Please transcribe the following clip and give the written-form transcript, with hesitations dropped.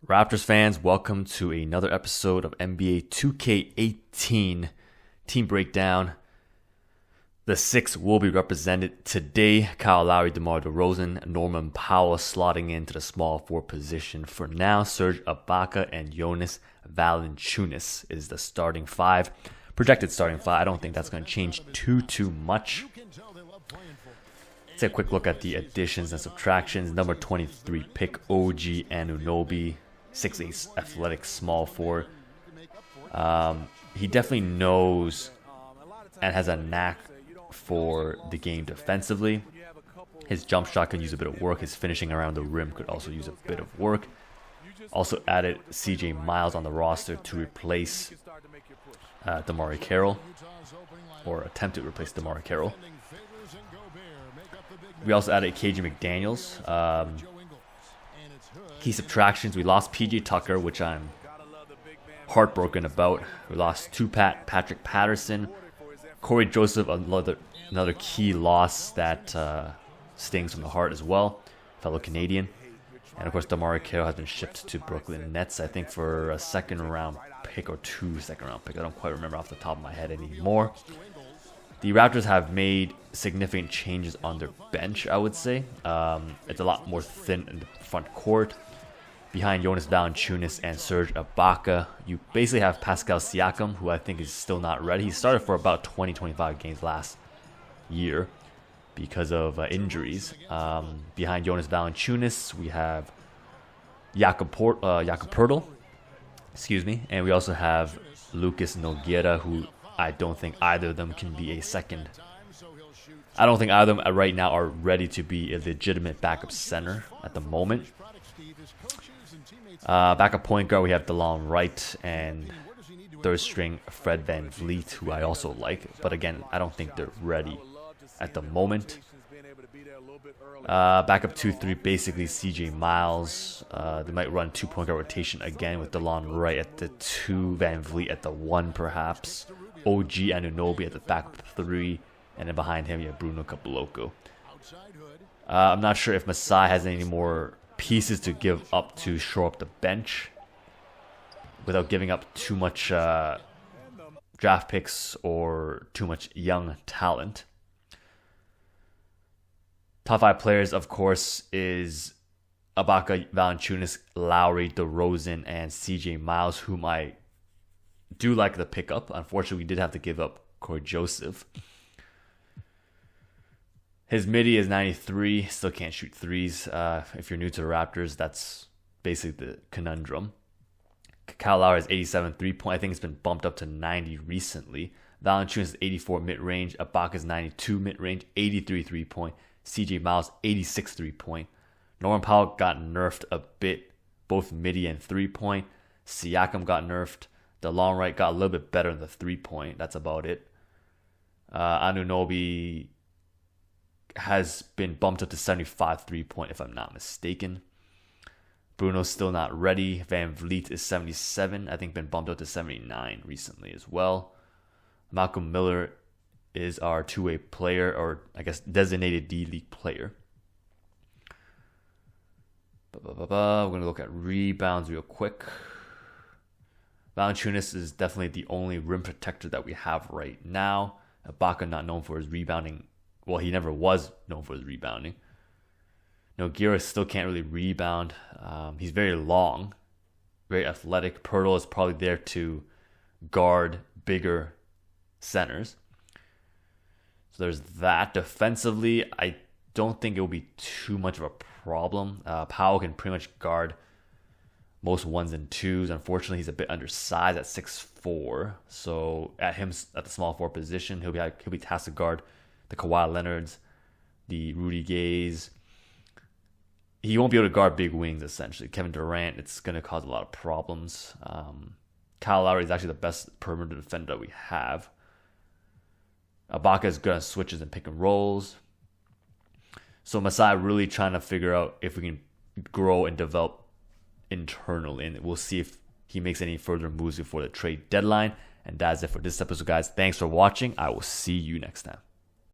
Raptors fans, welcome to another episode of NBA 2K18 Team Breakdown. The six will be represented today. Kyle Lowry, DeMar DeRozan, Norman Powell slotting into the small forward position for now. Serge Ibaka and Jonas Valanciunas is the starting five. Projected starting five. I don't think that's going to change too much. Let's take a quick look at the additions and subtractions. Number 23 pick OG Anunoby. 6'8" athletic small forward. He definitely knows and has a knack for the game defensively. His jump shot can use a bit of work. His finishing around the rim could also use a bit of work. Also added CJ Miles on the roster to replace DeMar Carroll, or attempt to replace DeMar Carroll. We also added KJ McDaniels. Key subtractions: we lost PJ Tucker, which I'm heartbroken about. We lost Patrick Patterson, Corey Joseph, another key loss that stings from the heart as well, fellow Canadian. And of course, DeMar Carroll has been shipped to Brooklyn Nets, I think, for a second round pick or two second round picks. I don't quite remember off the top of my head anymore. The Raptors have made significant changes on their bench, I would say. It's a lot more thin in the front court. Behind Jonas Valanciunas and Serge Ibaka, you basically have Pascal Siakam, who I think is still not ready. He started for about 20-25 games last year because of injuries. Behind Jonas Valanciunas, we have Jakob Poeltl, and we also have Lucas Nogueira, who I don't think either of them can be a second. I don't think either of them right now are ready to be a legitimate backup center at the moment. Backup point guard, we have DeLon Wright and third string Fred VanVleet, who I also like. But again, I don't think they're ready at the moment. Backup 2-3, basically CJ Miles. They might run 2 point guard rotation again with DeLon Wright at the 2, VanVleet at the 1 perhaps. OG Anunoby at the backup 3. And then behind him, you have Bruno Caboclo. I'm not sure if Masai has any more pieces to give up to shore up the bench without giving up too much draft picks or too much young talent. Top 5 players, of course, is Ibaka, Valanciunas, Lowry, DeRozan, and CJ Miles, whom I do like the pickup. Unfortunately, we did have to give up Corey Joseph. His midi is 93, still can't shoot threes. If you're new to the Raptors, that's basically the conundrum. Kyle Lowry is 87 3-point. I think it's been bumped up to 90 recently. Valanciunas is 84 mid-range. Ibaka is 92 mid-range, 83 3-point. CJ Miles, 86 3-point. Norman Powell got nerfed a bit, both midi and 3-point. Siakam got nerfed. DeLon Wright got a little bit better in the 3-point. That's about it. Anunoby has been bumped up to 75 3-point, if I'm not mistaken. Bruno's still not ready. VanVleet is 77. I think been bumped up to 79 recently as well. Malcolm Miller is our two-way player, or I guess designated D-League player. We're going to look at rebounds real quick. Valanciunas is definitely the only rim protector that we have right now. Ibaka not known for his rebounding. Well, he never was known for his rebounding. Nogueira still can't really rebound. He's very long, very athletic. Poeltl is probably there to guard bigger centers. So there's that. Defensively, I don't think it will be too much of a problem. Powell can pretty much guard most 1s and 2s. Unfortunately, he's a bit undersized at 6'4". So at the small forward position, he'll be tasked to guard the Kawhi Leonards, the Rudy Gays. He won't be able to guard big wings, essentially. Kevin Durant, it's going to cause a lot of problems. Kyle Lowry is actually the best perimeter defender that we have. Ibaka is good on switches and pick and rolls. So Masai really trying to figure out if we can grow and develop internally. And we'll see if he makes any further moves before the trade deadline. And that's it for this episode, guys. Thanks for watching. I will see you next time.